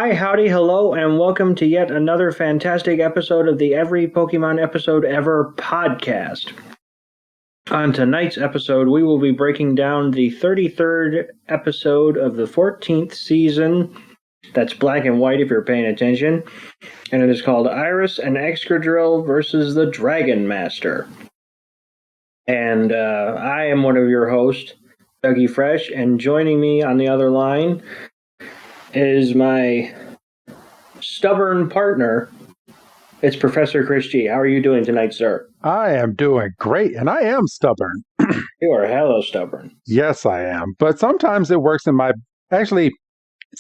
Hi, howdy, hello, and welcome to yet another fantastic episode of the Every Pokemon Episode Ever podcast. On tonight's episode, we will be breaking down the 33rd episode of the 14th season. That's black and white if you're paying attention. And it is called Iris and Excadrill versus the Dragon Master. And I am one of your hosts, Dougie Fresh, and joining me on the other line is my stubborn partner. It's Professor Chris G. How are you doing tonight, sir? I am doing great, and I am stubborn. You are hella stubborn. Yes, I am. But sometimes it works in my... Actually,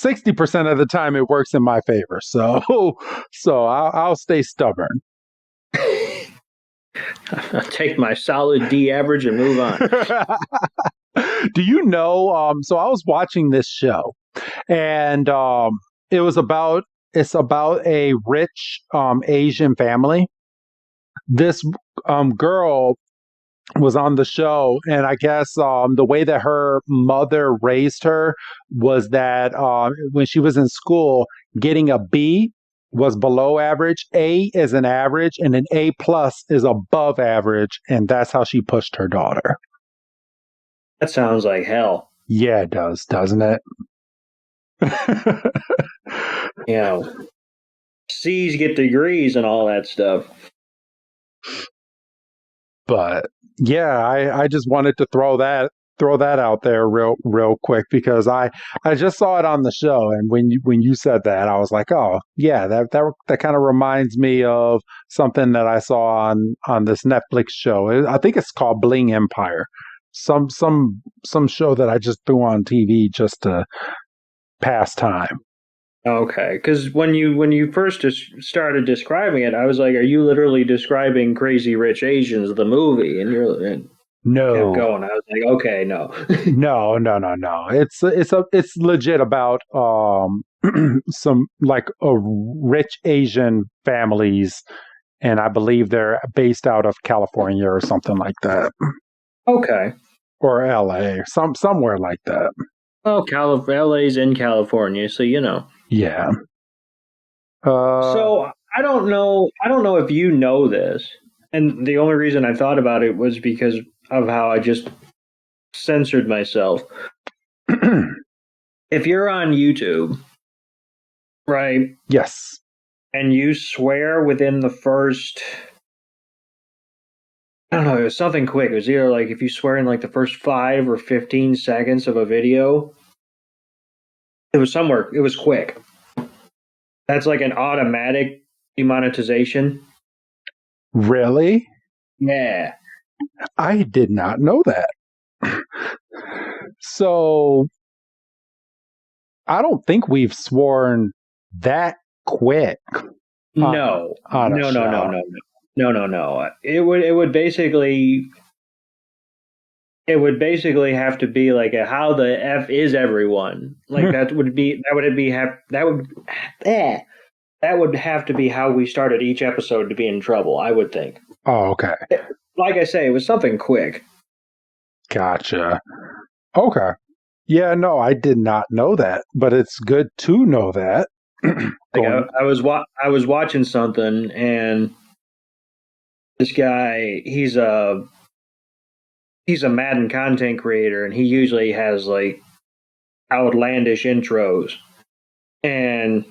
60% of the time it works in my favor. So I'll stay stubborn. I'll take my solid D average and move on. Do you know, so I was watching this show, and it's about a rich Asian family. This girl was on the show, and I guess the way that her mother raised her was that when she was in school, getting a B was below average, A is an average, and an A plus is above average, and that's how she pushed her daughter. That sounds like hell. Yeah, it does, doesn't it? You know, C's get degrees and all that stuff. But yeah, I just wanted to throw that out there real quick, because I just saw it on the show, and when you said that, I was like, oh yeah, that kind of reminds me of something that I saw on this Netflix show. I think it's called Bling Empire. Some show that I just threw on TV just to pass time. Okay, because when you first started describing it, I was like, "Are you literally describing Crazy Rich Asians, the movie?" And no, kept going. I was like, "Okay, no, no. It's legit about some like rich Asian families, and I believe they're based out of California or something like that. Okay, or LA, somewhere like that. Well, LA's in California, so you know. Yeah. So I don't know if you know this, and the only reason I thought about it was because of how I just censored myself. If you're on YouTube, right? Yes. And you swear within the first, I don't know, it was something quick. It was either like if you swear in like the first 5 or 15 seconds of a video, it was quick. That's like an automatic demonetization. Really? Yeah. I did not know that. So I don't think we've sworn that quick. No. It would basically have to be like how the F is everyone. Like that would have to be how we started each episode to be in trouble, I would think. Oh, okay. Like I say, it was something quick. Gotcha. Okay. Yeah, no, I did not know that, but it's good to know that. Like I was watching something, and this guy, he's a Madden content creator, and he usually has like outlandish intros. And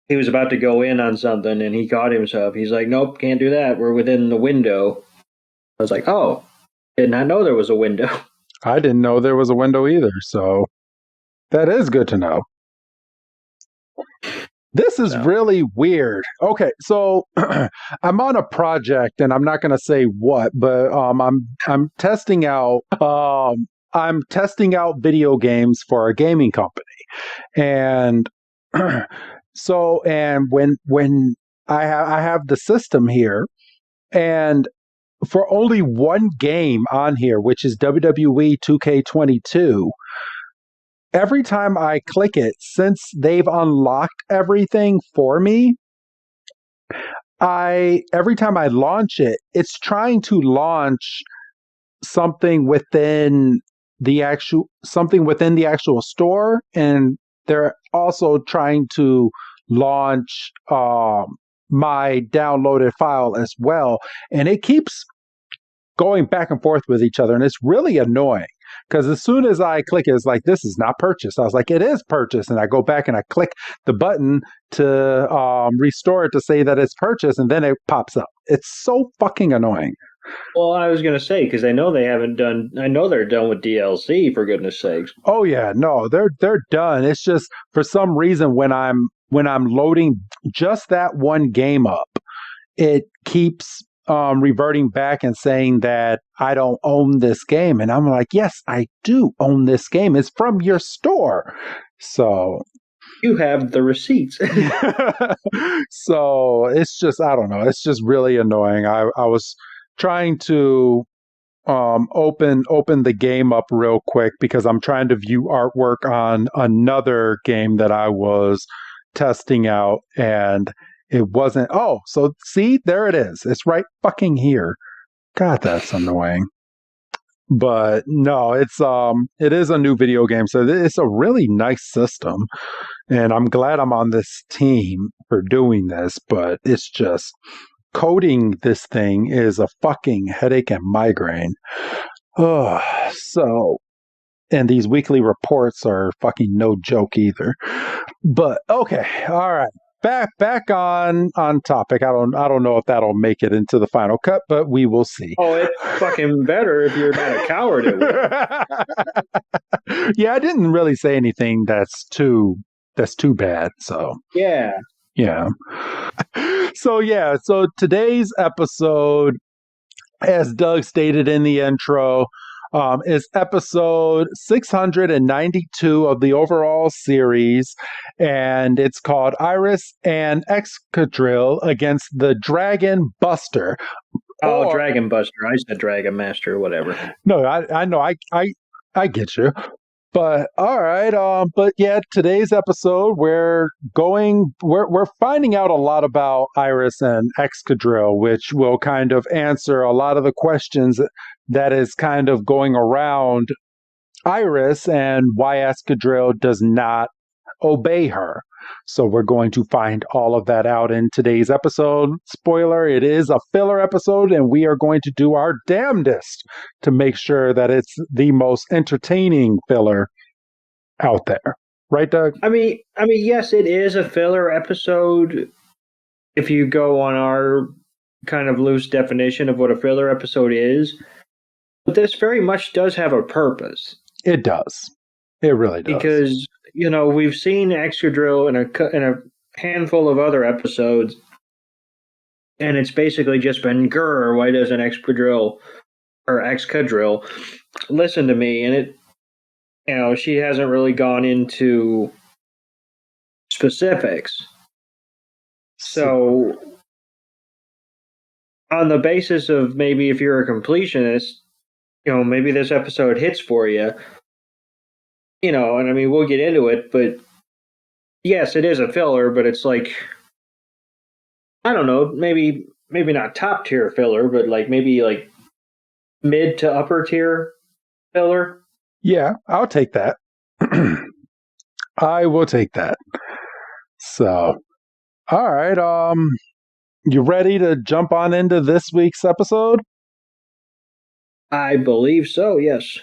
he was about to go in on something, and he caught himself. He's like, "Nope, can't do that. We're within the window." I was like, "Oh, did not know there was a window." I didn't know there was a window either, so that is good to know. This is really weird. Okay, so I'm on a project, and I'm not going to say what, but I'm testing out video games for a gaming company, and so when I have the system here, and for only one game on here, which is WWE 2K22. Every time I click it, since they've unlocked everything for me, every time I launch it, it's trying to launch something within the actual store, and they're also trying to launch my downloaded file as well. And it keeps going back and forth with each other. And it's really annoying because as soon as I click it, it's like, this is not purchased. I was like, it is purchased. And I go back and I click the button to restore it to say that it's purchased. And then it pops up. It's so fucking annoying. Well, I was going to say, because I know they're done with DLC, for goodness sakes. Oh yeah, no, they're done. It's just for some reason when I'm loading just that one game up, it keeps reverting back and saying that I don't own this game. And I'm like, yes, I do own this game. It's from your store. So you have the receipts. So it's just, I don't know. It's just really annoying. I was trying to open the game up real quick because I'm trying to view artwork on another game that I was testing out, and it wasn't. Oh, so see, there it is. It's right fucking here. God, that's annoying. But no, it is a new video game, so it's a really nice system, and I'm glad I'm on this team for doing this. But it's just coding this thing is a fucking headache and migraine. Oh, so, and these weekly reports are fucking no joke either. But okay, all right. Back on topic. I don't know if that'll make it into the final cut, but we will see. Oh, it's fucking better if you're not a coward. It will. Yeah, I didn't really say anything that's too bad. So yeah. So today's episode, as Doug stated in the intro, is episode 692 of the overall series, and it's called Iris and Excadrill against the Dragon Buster. Oh, Dragon Buster. I said Dragon Master, whatever. No, I know. I get you. But all right, but yeah, today's episode we're finding out a lot about Iris and Excadrill, which will kind of answer a lot of the questions that is kind of going around Iris and why Excadrill does not obey her. So we're going to find all of that out in today's episode. Spoiler, it is a filler episode, and we are going to do our damnedest to make sure that it's the most entertaining filler out there. Right, Doug? I mean, yes, it is a filler episode if you go on our kind of loose definition of what a filler episode is. But this very much does have a purpose. It does. It really does. Because, we've seen Excadrill in a handful of other episodes, and it's basically just been, grr, why doesn't Excadrill listen to me? And it, she hasn't really gone into specifics. So, on the basis of maybe if you're a completionist, maybe this episode hits for you. And I mean, we'll get into it, but yes, it is a filler, but it's like, I don't know, maybe not top tier filler, but maybe mid to upper tier filler. Yeah, I'll take that. I will take that. So, all right, you ready to jump on into this week's episode? I believe so, yes.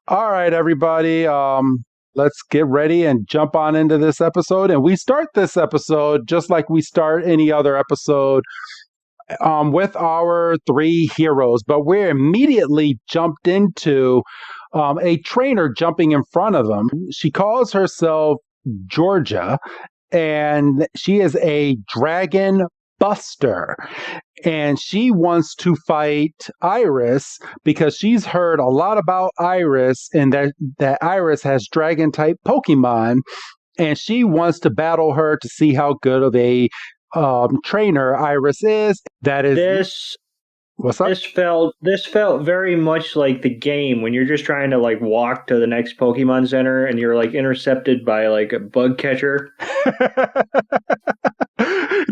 All right, everybody. Let's get ready and jump on into this episode. And we start this episode just like we start any other episode with our three heroes. But we're immediately jumped into a trainer jumping in front of them. She calls herself Georgia, and she is a dragon buster. And she wants to fight Iris because she's heard a lot about Iris and that Iris has dragon type Pokemon, and she wants to battle her to see how good of a trainer Iris is. That is this. What's up? This felt very much like the game when you're just trying to walk to the next Pokemon Center and you're intercepted by a bug catcher.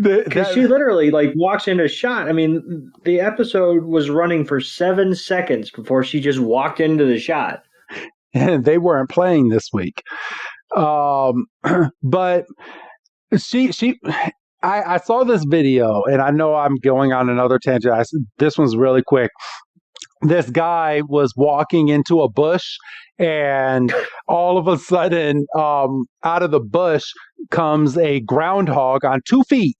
Because she literally walks into a shot. I mean, the episode was running for 7 seconds before she just walked into the shot. And they weren't playing this week. But she I saw this video, and I know I'm going on another tangent. This one's really quick. This guy was walking into a bush, and all of a sudden, out of the bush comes a groundhog on 2 feet.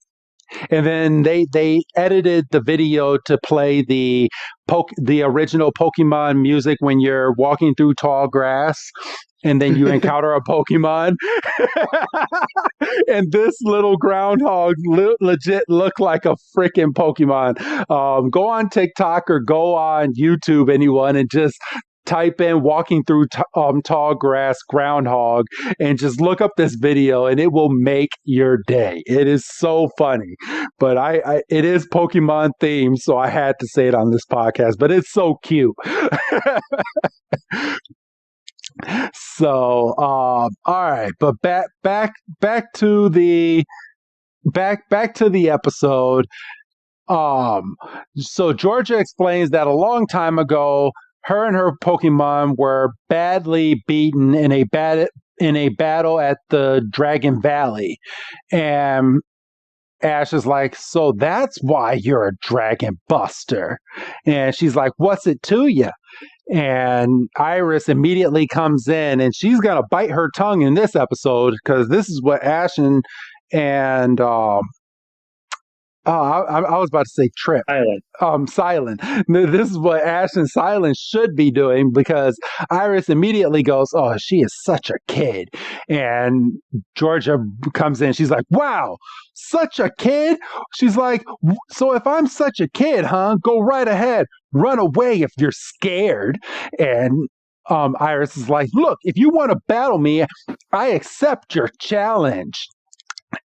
And then they edited the video to play the original Pokemon music when you're walking through tall grass, and then you encounter a Pokemon. And this little groundhog legit looked like a freaking Pokemon. Go on TikTok or go on YouTube, anyone, and just type in walking through tall grass groundhog and just look up this video, and it will make your day. It is so funny. But it is Pokemon themed, so I had to say it on this podcast, but it's so cute. So all right, but back to the episode. So Georgia explains that a long time ago, her and her Pokemon were badly beaten in a battle at the Dragon Valley. And Ash is like, so that's why you're a Dragon Buster. And she's like, what's it to you? And Iris immediately comes in, and she's gonna bite her tongue in this episode, because this is what Ash and I was about to say Trip. Silent. This is what Ash and Silent should be doing, because Iris immediately goes, oh, she is such a kid. And Georgia comes in. She's like, wow, such a kid? She's like, so if I'm such a kid, go right ahead. Run away if you're scared. And Iris is like, look, if you want to battle me, I accept your challenge.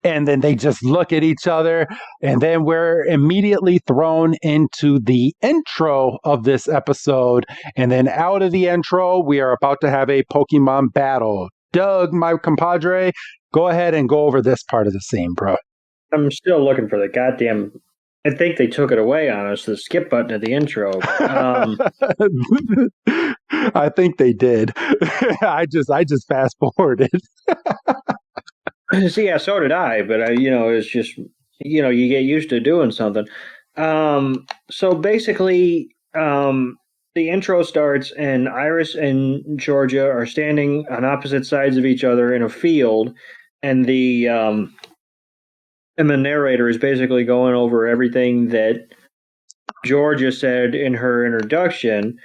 And then they just look at each other, and then we're immediately thrown into the intro of this episode. And then out of the intro, we are about to have a Pokemon battle. Doug, my compadre, go ahead and go over this part of the scene, bro. I'm still looking for the goddamn... I think they took it away on us, the skip button at the intro. I think they did. I just fast forwarded. See, yeah, so did I, but it's just, you get used to doing something. So basically, the intro starts, and Iris and Georgia are standing on opposite sides of each other in a field, and the narrator is basically going over everything that Georgia said in her introduction.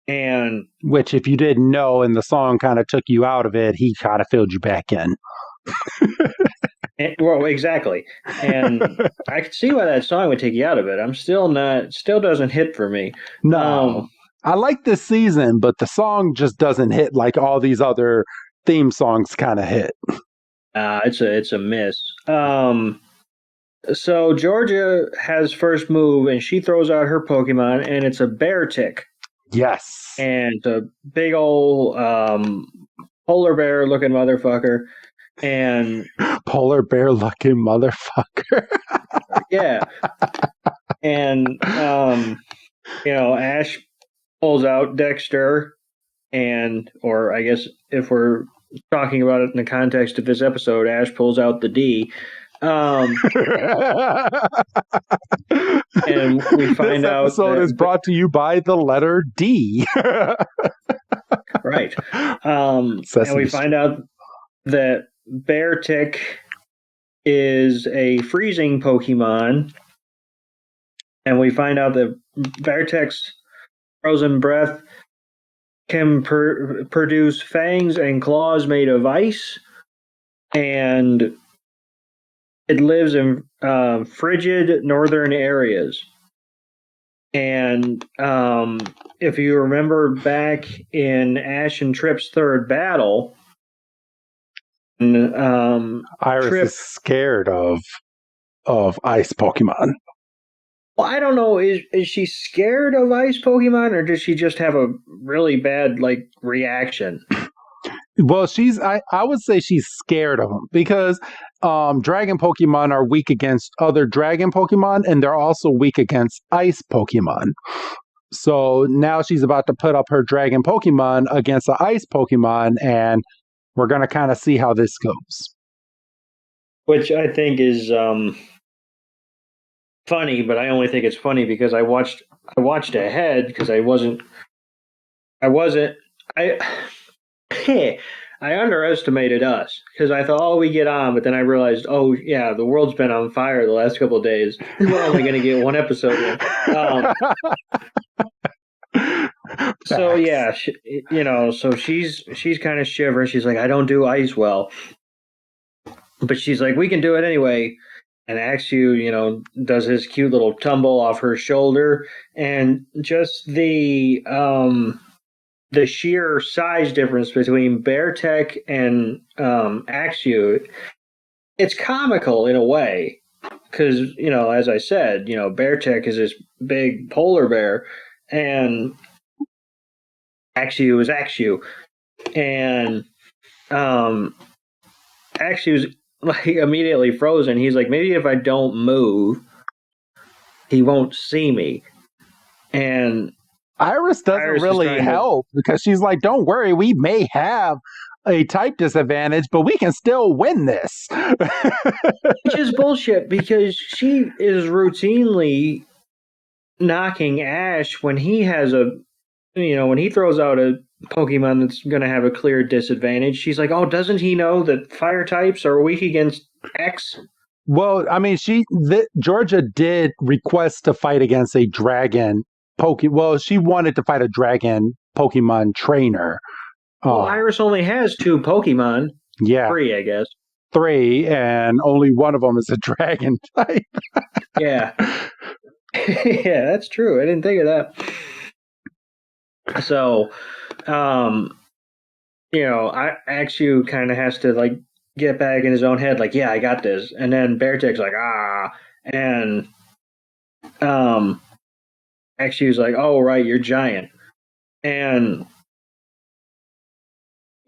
And which, if you didn't know, and the song kind of took you out of it, he kind of filled you back in. Well, exactly. And I could see why that song would take you out of it. I'm still doesn't hit for me. No. I like this season, but the song just doesn't hit like all these other theme songs kind of hit. It's a miss. So Georgia has first move, and she throws out her Pokemon, and it's a Beartic. Yes. And it's a big old polar bear looking motherfucker. And polar bear looking motherfucker. Yeah. And Ash pulls out Dexter, or I guess if we're talking about it in the context of this episode, Ash pulls out the D. And we find out this episode is brought to you by the letter D. Right. And we find out that Beartic is a freezing Pokemon, and we find out that Beartic's frozen breath can produce fangs and claws made of ice, and it lives in frigid northern areas. And if you remember back in Ash and Trip's third battle, Iris is scared of ice Pokemon. Well, I don't know. Is she scared of ice Pokemon, or does she just have a really bad reaction? Well, I would say she's scared of them, because dragon Pokemon are weak against other dragon Pokemon, and they're also weak against ice Pokemon. So now she's about to put up her dragon Pokemon against the ice Pokemon, and We're going to kind of see how this goes. Which I think is funny, but I only think it's funny because I watched ahead because I I underestimated us because I thought, oh, we get on, but then I realized, oh yeah, the world's been on fire the last couple of days. We're only going to get one episode in. So yeah, so she's kind of shivering. She's like, I don't do ice well, but she's like, we can do it anyway. And Axu, does his cute little tumble off her shoulder, and just the sheer size difference between Beartech and Axu, it's comical in a way because as I said, Beartech is this big polar bear, and Axu is Axu, and Axu's like immediately frozen. He's like, maybe if I don't move, he won't see me. And Iris doesn't really help because she's like, don't worry, we may have a type disadvantage, but we can still win this. Which is bullshit because she is routinely knocking Ash when he has when he throws out a Pokemon that's going to have a clear disadvantage. She's like, oh, doesn't he know that fire types are weak against X? Well, I mean, Georgia did request to fight against a dragon Well, she wanted to fight a dragon Pokemon trainer. Well, Iris only has 2 Pokemon. Yeah. 3, I guess. 3, and only one of them is a dragon type. Yeah. Yeah, that's true. I didn't think of that. So, Axu kind of has to like get back in his own head, like, yeah, I got this. And then Beartech's like, and Axu's like, oh, right, you're giant. And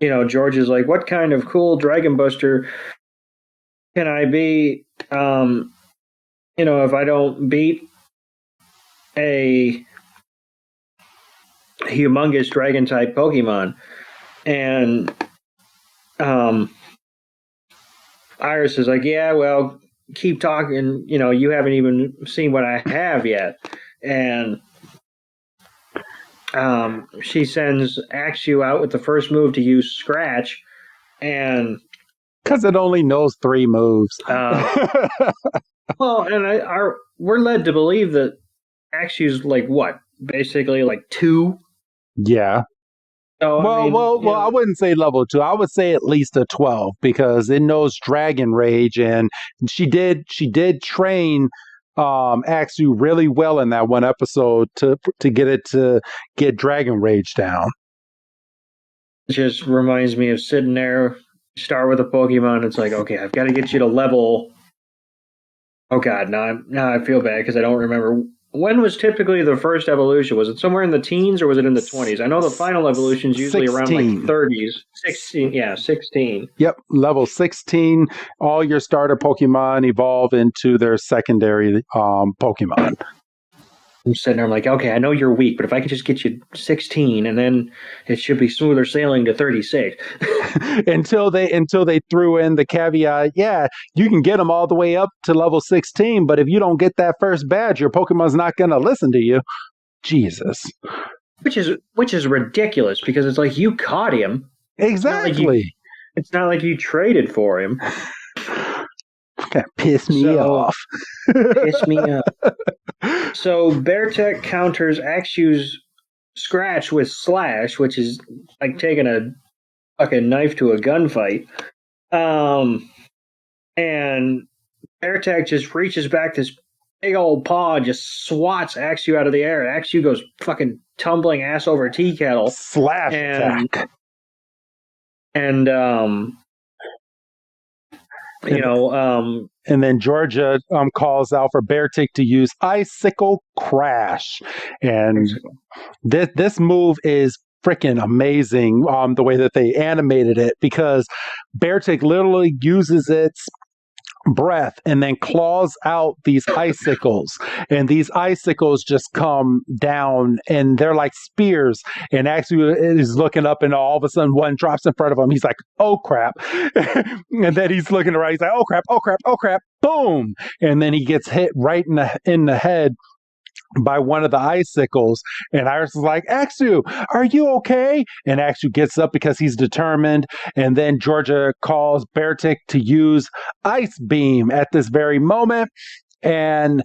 George is like, what kind of cool Dragon Buster can I be? If I don't beat a humongous dragon type Pokemon. And Iris is like, yeah, well, keep talking. You haven't even seen what I have yet. And she sends Axu out with the first move to use Scratch. And because it only knows 3 moves. Well, and we're led to believe that Axu's like what? Basically like 2? Yeah. So, I wouldn't say level 2. I would say at least a 12 because it knows Dragon Rage, and she did train Axu really well in that one episode to get it to get Dragon Rage down. It just reminds me of sitting there, start with a Pokemon. It's like, okay, I've got to get you to level. Oh God, now I feel bad because I don't remember. When was typically the first evolution? Was it somewhere in the teens or was it in the 20s? I know the final evolution is usually 16. Around like 30s. 16, yeah, 16. Yep, level 16. All your starter Pokemon evolve into their secondary Pokemon. I'm sitting there, I'm like, okay, I know you're weak, but if I can just get you 16, and then it should be smoother sailing to 36. until they threw in the caveat, yeah, you can get them all the way up to level 16, but if you don't get that first badge, your Pokemon's not going to listen to you. Jesus. Which is ridiculous because it's like you caught him. Exactly. It's not like you traded for him. That pissed me off. Pissed me off. So Beartech counters Axu's Scratch with Slash, which is like taking a fucking knife to a gunfight. And Beartech just reaches back this big old paw and just swats Axu out of the air. Axu goes fucking tumbling ass over tea kettle. Slash attack. And and then Georgia calls out for Beartech to use Icicle Crash, and this move is freaking amazing. The way that they animated it, because Beartech literally uses its breath and then claws out these icicles, and these icicles just come down and they're like spears, and actually is looking up and all of a sudden one drops in front of him. He's like, oh crap. And then he's looking around, he's like, oh crap, oh crap, oh crap, boom, and then he gets hit right in the head by one of the icicles, and Iris is like, Axu, are you okay? And Axu gets up because he's determined, and then Georgia calls Bertic to use Ice Beam at this very moment, and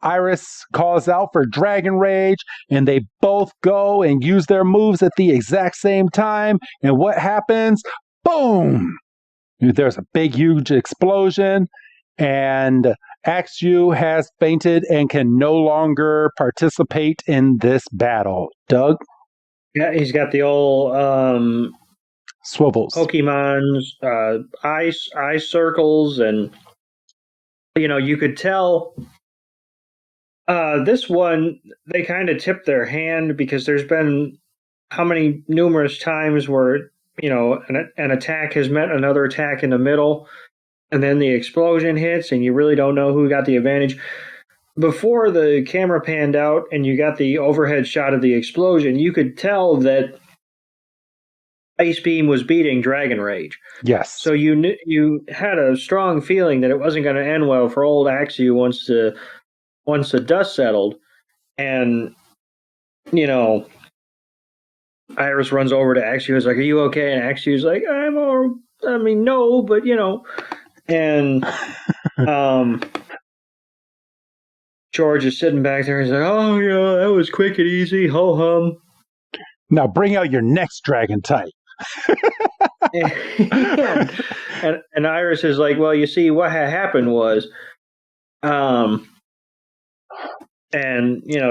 Iris calls out for Dragon Rage, and they both go and use their moves at the exact same time, and what happens? Boom! There's a big, huge explosion, and Axu has fainted and can no longer participate in this battle. Doug? Yeah, he's got the old Swivels. Pokemon's eye circles, and you could tell this one they kind of tipped their hand, because there's been numerous times where an attack has met another attack in the middle, and then the explosion hits, and you really don't know who got the advantage. Before the camera panned out and you got the overhead shot of the explosion, you could tell that Ice Beam was beating Dragon Rage. Yes. So you had a strong feeling that it wasn't going to end well for old Axu once the dust settled. And, Iris runs over to Axu and is like, are you okay? And Axu's like, no, but, and George is sitting back there. He's like, oh, yeah, that was quick and easy. Ho-hum. Now bring out your next dragon type. and Iris is like, well, you see, what had happened was, and,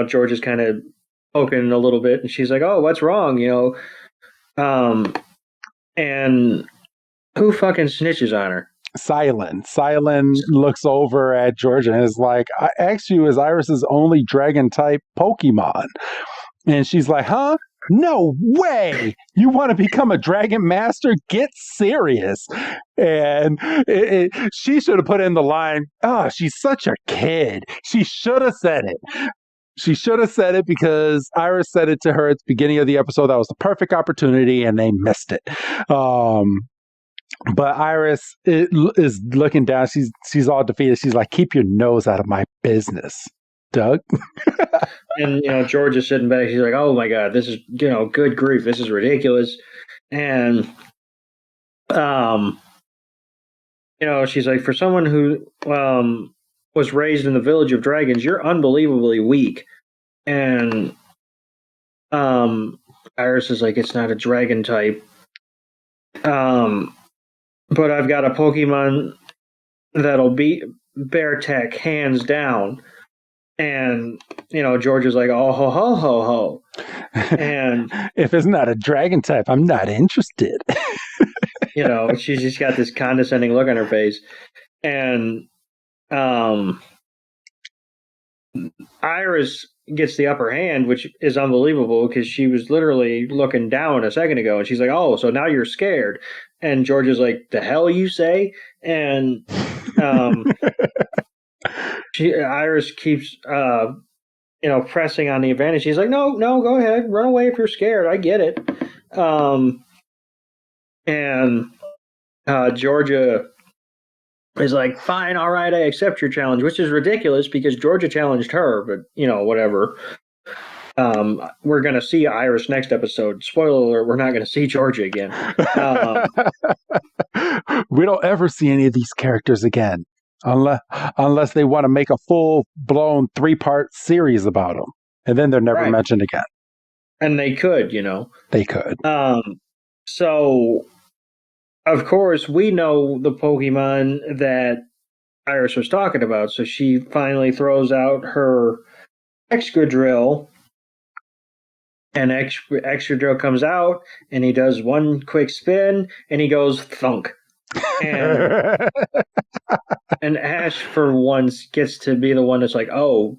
George is kind of poking a little bit, and she's like, oh, what's wrong? And who fucking snitches on her? Silent looks over at George and is like, Axu is Iris's only dragon type Pokemon. And she's like, huh? No way! You want to become a dragon master? Get serious. And she should have put in the line, oh, she's such a kid. She should have said it. She should have said it, because Iris said it to her at the beginning of the episode. That was the perfect opportunity, and they missed it. But Iris is looking down. She's all defeated. She's like, keep your nose out of my business, Doug. And, George is sitting back. She's like, oh, my God, this is, good grief. This is ridiculous. And, she's like, for someone who was raised in the Village of Dragons, you're unbelievably weak. And Iris is like, it's not a dragon type. But I've got a Pokemon that'll beat Beartech hands down. And, George is like, oh, ho, ho, ho, ho. And if it's not a dragon type, I'm not interested. She's just got this condescending look on her face. And Iris gets the upper hand, which is unbelievable, because she was literally looking down a second ago, and she's like, oh, so now you're scared. And George is like, the hell you say? And Iris keeps pressing on the advantage. She's like, no, go ahead, run away if you're scared. I get it. And Georgia is like, fine, all right, I accept your challenge, which is ridiculous because Georgia challenged her, but whatever. We're going to see Iris next episode. Spoiler alert, we're not going to see Georgia again. We don't ever see any of these characters again, unless they want to make a full-blown 3-part series about them. And then they're never mentioned again. And they could, They could. So, of course, we know the Pokemon that Iris was talking about. So she finally throws out her Excadrill. And Excadrill comes out, and he does one quick spin, and he goes thunk. And, and Ash, for once, gets to be the one that's like, oh,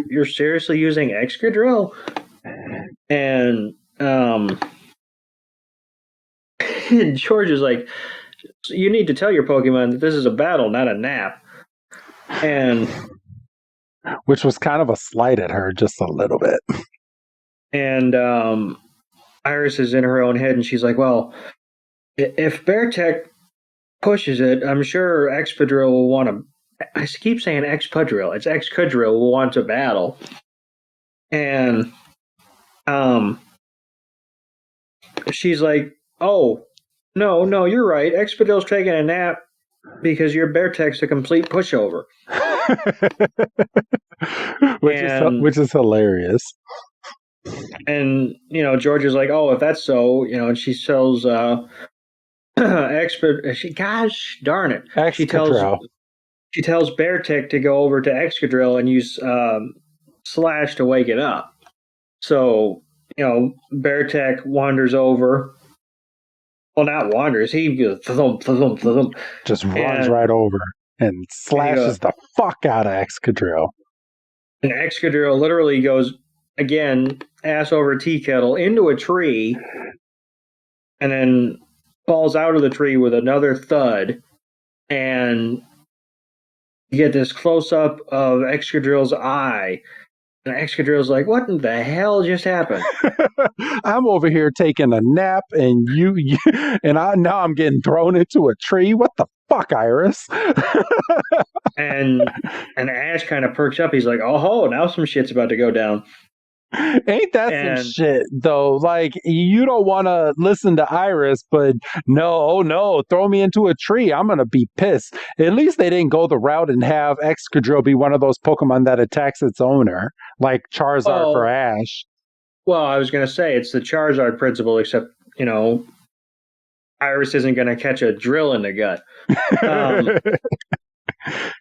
you're seriously using Excadrill? And George is like, you need to tell your Pokemon that this is a battle, not a nap. And which was kind of a slight at her, just a little bit. And Iris is in her own head, and she's like, well, if Beartech pushes it, I'm sure Excadrill will want to. I keep saying Excadrill. It's Excadrill will want to battle. And she's like, oh, no, you're right. Excadrill's taking a nap because your Beartech's a complete pushover. which is hilarious. And, George is like, oh, if that's so, and she tells gosh darn it. Excadrill. She tells Beartech to go over to Excadrill and use Slash to wake it up. So, Beartech wanders over. Well, not wanders. He goes, just runs right over and slashes the fuck out of Excadrill. And Excadrill literally goes, again, ass over tea kettle, into a tree, and then falls out of the tree with another thud. And you get this close-up of Excadrill's eye. And Excadrill's like, what in the hell just happened? I'm over here taking a nap, and now I'm getting thrown into a tree. What the fuck, Iris? and Ash kind of perks up. He's like, oh, now some shit's about to go down. Ain't that some shit, though? Like, you don't want to listen to Iris, but no, throw me into a tree. I'm going to be pissed. At least they didn't go the route and have Excadrill be one of those Pokemon that attacks its owner, like Charizard for Ash. Well, I was going to say, it's the Charizard principle, except, Iris isn't going to catch a drill in the gut.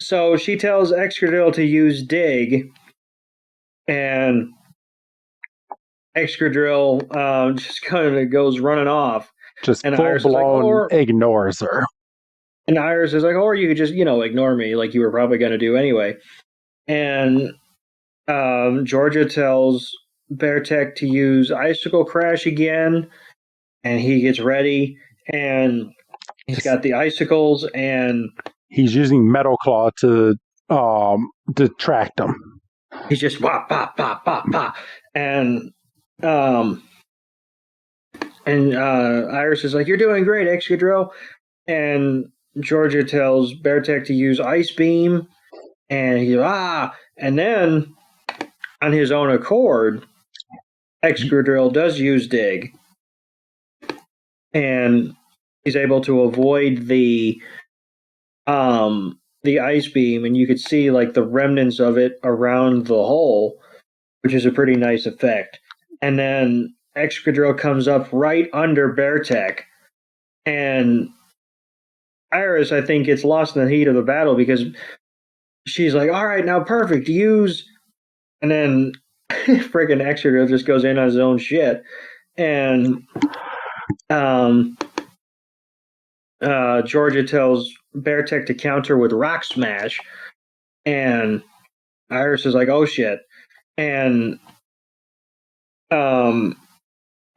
So she tells Excadrill to use Dig, and Excadrill just kind of goes running off. Just full-blown ignores her. And Iris is like, or you could just, ignore me like you were probably going to do anyway. And Georgia tells Beartech to use Icicle Crash again, and he gets ready, and he's got the icicles, and he's using Metal Claw to detract them. He's just wah, bah, bah, bah, bah. And Iris is like, you're doing great, Excadrill. And Georgia tells Beartech to use Ice Beam, and he's and then on his own accord, Excadrill does use Dig, and he's able to avoid the Ice Beam, and you could see like the remnants of it around the hole, which is a pretty nice effect. And then Excadrill comes up right under Beartech, and Iris, I think, gets lost in the heat of the battle because she's like, all right, now perfect, use. And then friggin' Excadrill just goes in on his own shit. And Georgia tells Beartech to counter with Rock Smash. And Iris is like, oh shit. And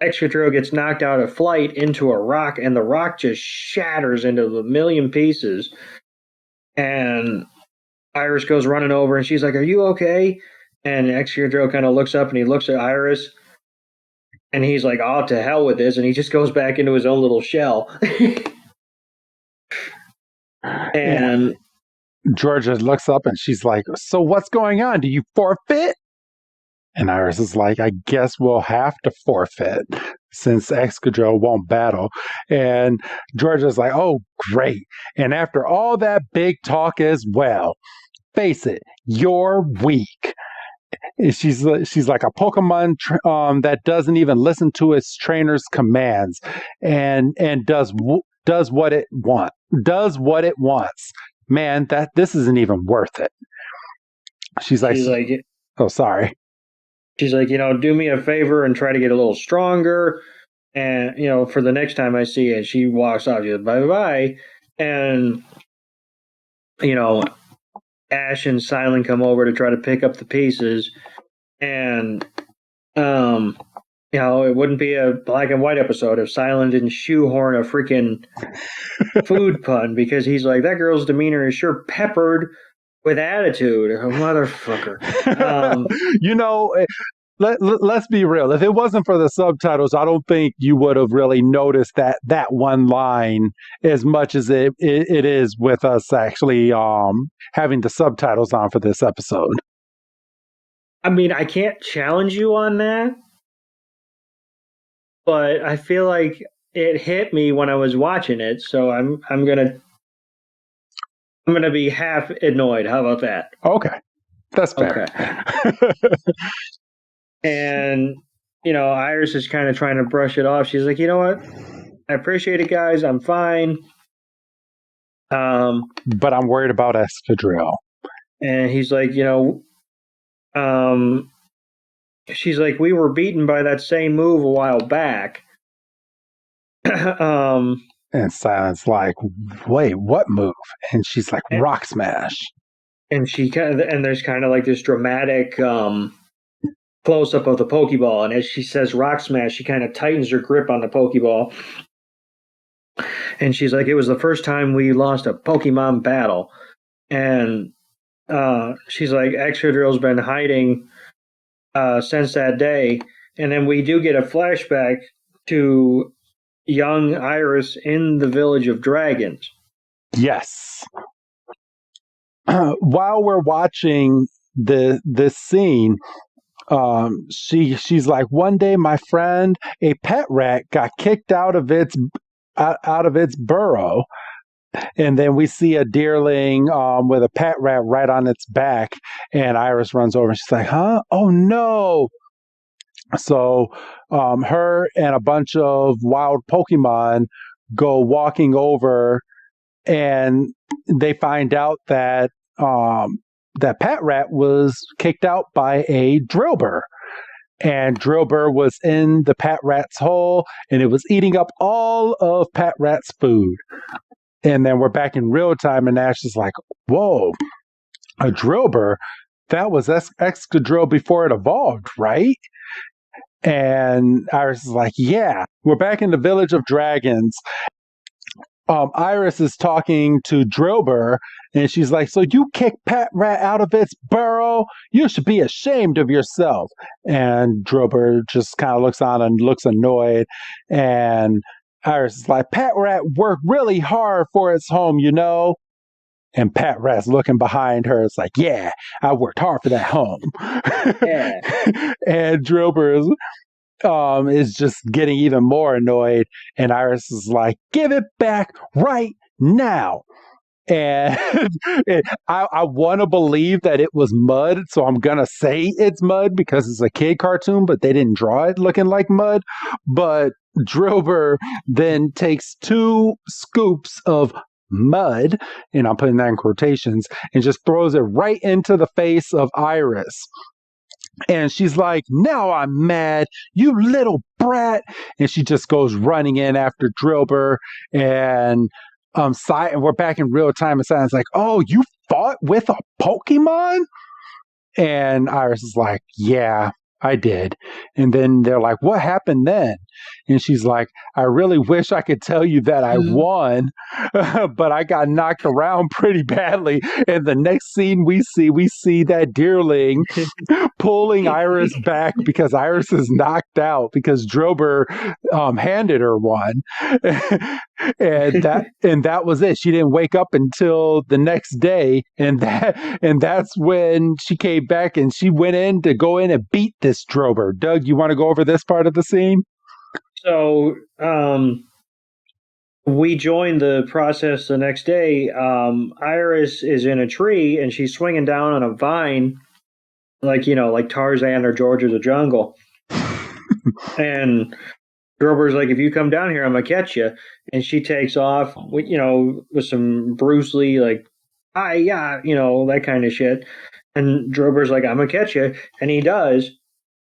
Excadrill gets knocked out of flight into a rock, and the rock just shatters into a million pieces. And Iris goes running over, and she's like, are you okay? And Excadrill kind of looks up, and he looks at Iris, and he's like, oh, to hell with this, and he just goes back into his own little shell. And Georgia looks up, and she's like, so what's going on? Do you forfeit? And Iris is like, I guess we'll have to forfeit since Excadrill won't battle. And Georgia's like, oh, great. And after all that big talk as well, face it, you're weak. She's like a Pokemon that doesn't even listen to its trainer's commands and does what it wants. Man, this isn't even worth it. She's like, oh, sorry. She's like, do me a favor and try to get a little stronger. And, for the next time I see you. And she walks off. She goes, bye-bye. And, Ash and Silent come over to try to pick up the pieces. And it wouldn't be a black and white episode if Silent didn't shoehorn a freaking food pun, because he's like, that girl's demeanor is sure peppered with attitude. A motherfucker. Let's be real. If it wasn't for the subtitles, I don't think you would have really noticed that one line as much as it is with us actually having the subtitles on for this episode. I mean, I can't challenge you on that, but I feel like it hit me when I was watching it, so I'm gonna be half annoyed. How about that? Okay, that's fair. Okay. And Iris is kind of trying to brush it off. She's like, you know what? I appreciate it, guys. I'm fine. But I'm worried about Excadrill. And he's like, she's like, we were beaten by that same move a while back. And Silent's like, wait, what move? And she's like, rock smash. And there's kind of like this dramatic close up of the Pokeball. And as she says rock smash, she kind of tightens her grip on the Pokeball. And she's like, it was the first time we lost a Pokemon battle. And she's like, Excadrill's been hiding since that day. And then we do get a flashback to young Iris in the village of dragons. Yes. While we're watching this scene, she's like, one day my friend, a pet rat, got kicked out of its burrow. And then we see a deerling with a pet rat right on its back, and Iris runs over and she's like, huh? Oh no. So her and a bunch of wild Pokemon go walking over, and they find out that that pet rat was kicked out by a Drillbur. And Drillbur was in the pet rat's hole, and it was eating up all of pet rat's food. And then we're back in real time, and Ash is like, whoa, a Drillbur? That was Excadrill before it evolved, right? And Iris is like, yeah. We're back in the village of dragons. Iris is talking to Drillbur, and she's like, so you kicked Pet Rat out of its burrow? You should be ashamed of yourself. And Drillbur just kind of looks on and looks annoyed. And Iris is like, Pet Rat worked really hard for its home, you know? And Pet Rat's looking behind her. It's like, yeah, I worked hard for that home. Yeah. And Drillbur is just getting even more annoyed. And Iris is like, give it back right now. And I want to believe that it was mud, so I'm going to say it's mud because it's a kid cartoon, but they didn't draw it looking like mud. But Drillbur then takes 2 scoops of mud, and I'm putting that in quotations, and just throws it right into the face of Iris. And she's like, now I'm mad, you little brat. And she just goes running in after Drillbur. And we're back in real time. And Silent's like, oh, you fought with a Pokemon? And Iris is like, yeah, I did. And then they're like, what happened then? And she's like, I really wish I could tell you that I won, but I got knocked around pretty badly. And the next scene we see that deerling pulling Iris back because Iris is knocked out because Drillbur handed her one. and that was it. She didn't wake up until the next day, and that's when she came back and she went in to go in and beat this Drillbur. Doug, you want to go over this part of the scene? So we joined the process the next day. Iris is in a tree and she's swinging down on a vine, like Tarzan or George of the Jungle. And Grover's like, if you come down here, I'm gonna catch you. And she takes off with some Bruce Lee, like, yeah, that kind of shit. And Drober's like, I'm gonna catch you, and he does.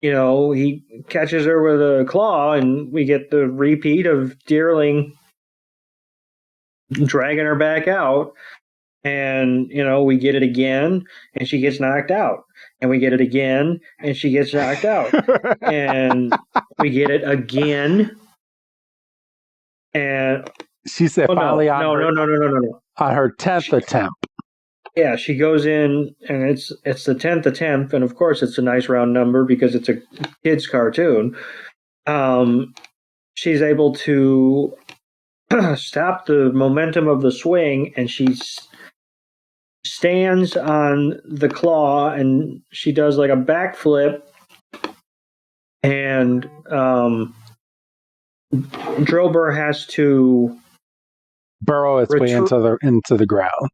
He catches her with a claw, and we get the repeat of Deerling dragging her back out. And, we get it again, and she gets knocked out. And we get it again, and she gets knocked out. And we get it again. And she said finally no, on her 10th attempt. Yeah, she goes in, and it's the 10th attempt, and of course it's a nice round number because it's a kid's cartoon. She's able to stop the momentum of the swing, and she stands on the claw, and she does like a backflip, and Drillbur has to burrow its way into the ground.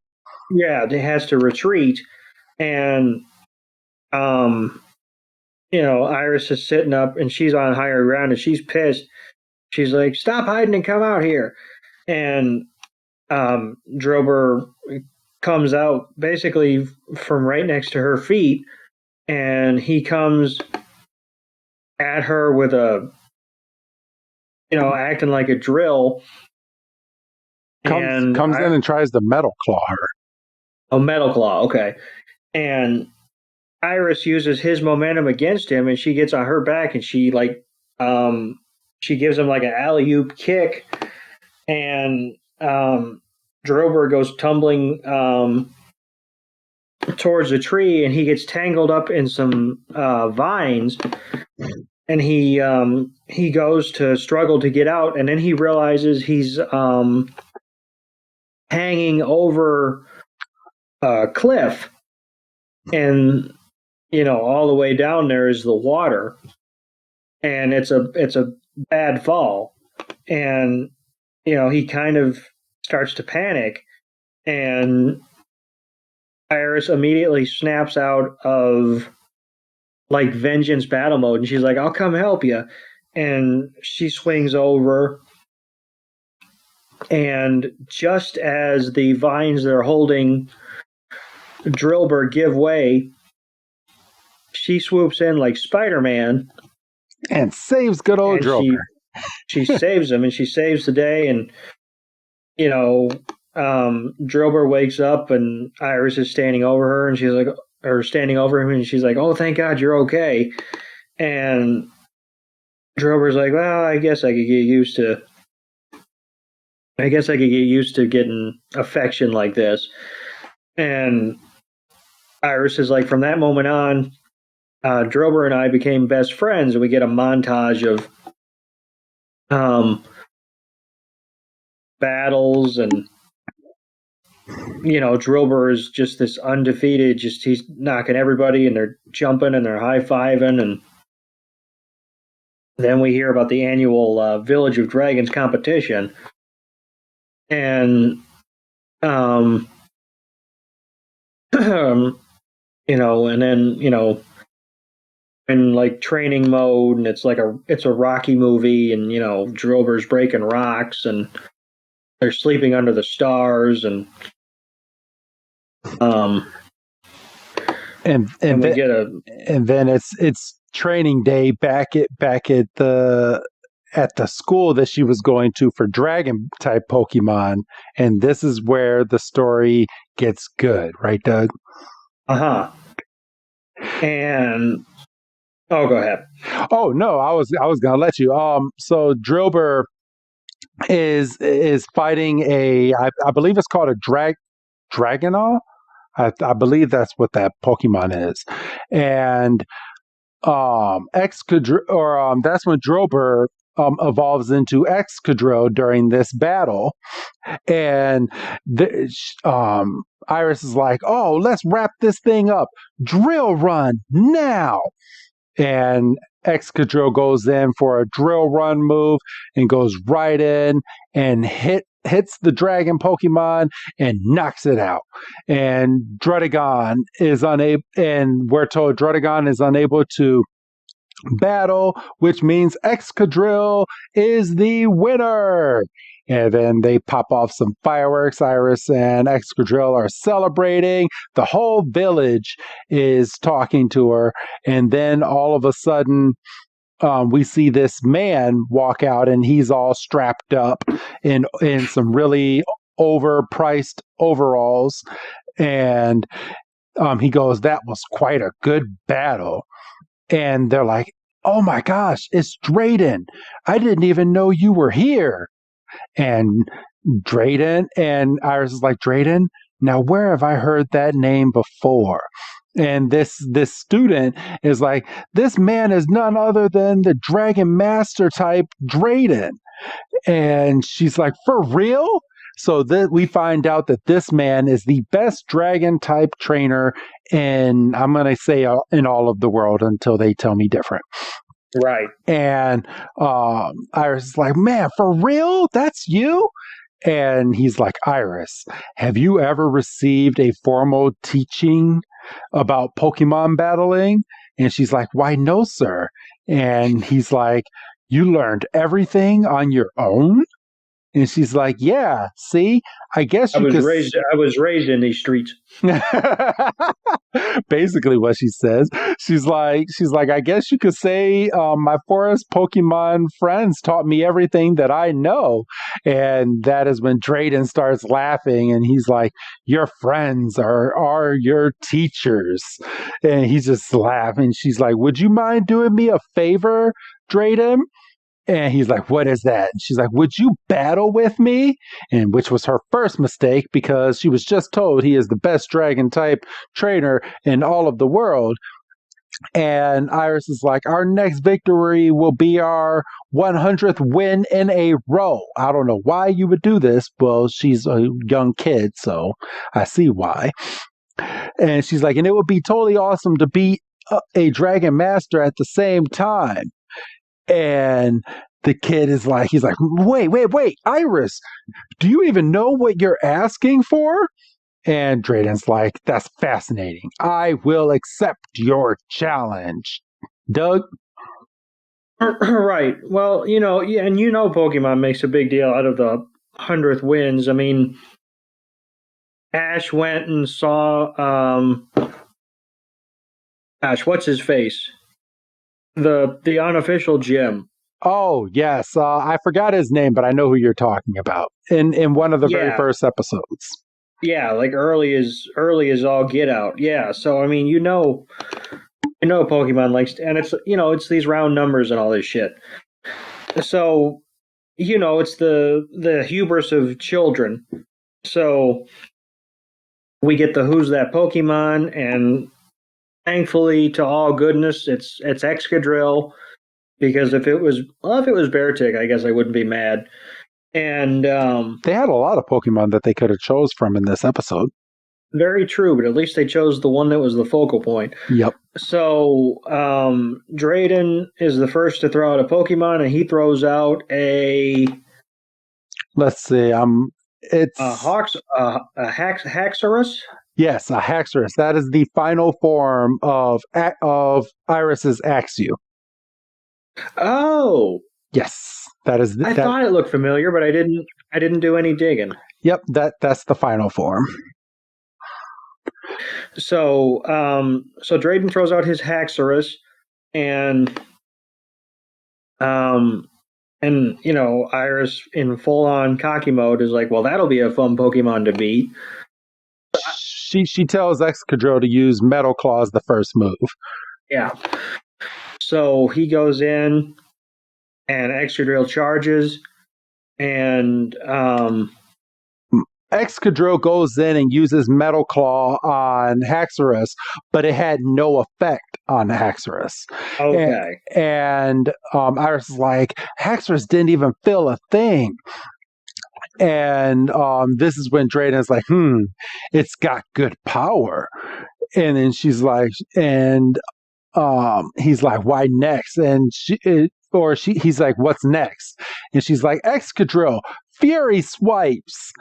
Yeah, it has to retreat, and Iris is sitting up, and she's on higher ground, and she's pissed. She's like, "Stop hiding and come out here!" And Drober comes out basically from right next to her feet, and he comes at her with acting like a drill. Comes in and tries to metal claw her. Oh, metal claw, okay. And Iris uses his momentum against him, and she gets on her back, and she she gives him like an alley-oop kick, and Drober goes tumbling towards a tree, and he gets tangled up in some vines, and he goes to struggle to get out, and then he realizes he's hanging over a cliff, and all the way down there is the water, and it's a bad fall, and he kind of starts to panic, and Iris immediately snaps out of like vengeance battle mode, and she's like, "I'll come help you," and she swings over, and just as the vines they're holding Drillbur give way, she swoops in like Spider-Man and saves good old Drillbur. She saves him, and she saves the day, and Drillbur wakes up, and Iris is standing over her, and she's like, or standing over him, and she's like, "Oh, thank God you're okay." And Drillbur's like, "Well, I guess I could get used to getting affection like this." And Iris is like, "From that moment on, Drillbur and I became best friends," and we get a montage of battles, and Drillbur is just this undefeated, just he's knocking everybody, and they're jumping and they're high-fiving, and then we hear about the annual Village of Dragons competition, and and then in like training mode, and it's a Rocky movie, and Drillbur's breaking rocks, and they're sleeping under the stars, and then it's training day back at the school that she was going to for dragon type Pokemon, and this is where the story gets good, right, Doug? And go ahead. Oh no, I was gonna let you. So Drillbur is fighting I believe it's called a Dragonol. I believe that's what that Pokemon is, and Excadrill, or that's when Drillbur evolves into Excadrill during this battle, and Iris is like, "Oh, let's wrap this thing up. Drill run now!" And Excadrill goes in for a drill run move and goes right in and hits the dragon Pokemon and knocks it out. And Druddigon is unable, and we're told Druddigon is unable to battle, which means Excadrill is the winner. And then they pop off some fireworks. Iris and Excadrill are celebrating. The whole village is talking to her. And then all of a sudden, we see this man walk out, and he's all strapped up in some really overpriced overalls. And he goes, that was quite a good battle. And they're like, oh my gosh, it's Drayden. I didn't even know you were here. And Drayden and Iris is like, Drayden, now where have I heard that name before? And this student is like, this man is none other than the Dragon Master type Drayden. And she's like, for real? So we find out that this man is the best dragon type trainer in, I'm going to say, in all of the world until they tell me different. Right. And Iris is like, man, for real? That's you? And he's like, Iris, have you ever received a formal teaching about Pokemon battling? And she's like, why, no, sir. And he's like, you learned everything on your own? And she's like, yeah, see, I guess you could. I was raised in these streets. Basically what she says. She's like, I guess you could say my forest Pokemon friends taught me everything that I know. And that is when Drayden starts laughing and he's like, your friends are your teachers. And he's just laughing. She's like, would you mind doing me a favor, Drayden? And he's like, what is that? And she's like, would you battle with me? And which was her first mistake because she was just told he is the best dragon type trainer in all of the world. And Iris is like, our next victory will be our 100th win in a row. I don't know why you would do this. Well, she's a young kid, so I see why. And she's like, and it would be totally awesome to beat a dragon master at the same time. And the kid is like, he's like, wait, Iris, do you even know what you're asking for? And Drayden's like, that's fascinating. I will accept your challenge. Doug? Right. Well, yeah, and Pokemon makes a big deal out of the 100th wins. I mean, Ash went and saw, Ash, what's his face? The unofficial gym. Oh, yes. I forgot his name, but I know who you're talking about in one of the very first episodes. Yeah, like early as all get out. Yeah, so I mean, Pokemon likes, and it's these round numbers and all this shit. So, it's the hubris of children. So we get the who's that Pokemon, and thankfully, to all goodness, it's Excadrill. Because if it was Beartic, I guess I wouldn't be mad. And they had a lot of Pokemon that they could have chose from in this episode. Very true, but at least they chose the one that was the focal point. Yep. So Drayden is the first to throw out a Pokemon, and he throws out a. Let's see. It's a Haxorus. Yes, a Haxorus. That is the final form of Iris's Axew. Oh. Yes, that is. I thought it looked familiar, but I didn't do any digging. Yep, that's the final form. So Drayden throws out his Haxorus, and Iris in full on cocky mode is like, well, that'll be a fun Pokemon to beat. She tells Excadrill to use Metal Claw as the first move. Yeah. So he goes in, and Excadrill charges, and Excadrill goes in and uses Metal Claw on Haxorus, but it had no effect on Haxorus. Okay. And Iris is like, Haxorus didn't even feel a thing. And this is when Drayden's like, it's got good power. And then she's like, and he's like, why next? And he's like, what's next? And she's like, Excadrill, Fury Swipes.